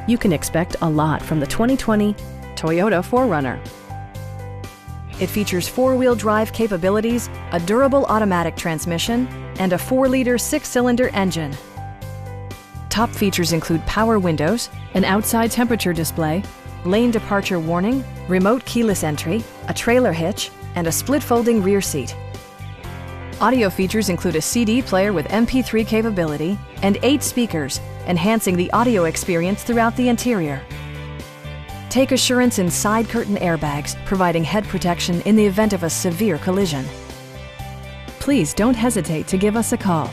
You can expect a lot from the 2020 Toyota 4Runner. It features four-wheel drive capabilities, a durable automatic transmission, and a 4-liter 6-cylinder engine. Top features include power windows, an outside temperature display, lane departure warning, remote keyless entry, a trailer hitch, and a split folding rear seat. Audio features include a CD player with MP3 capability and 8 speakers, enhancing the audio experience throughout the interior. Take assurance in side curtain airbags, providing head protection in the event of a severe collision. Please don't hesitate to give us a call.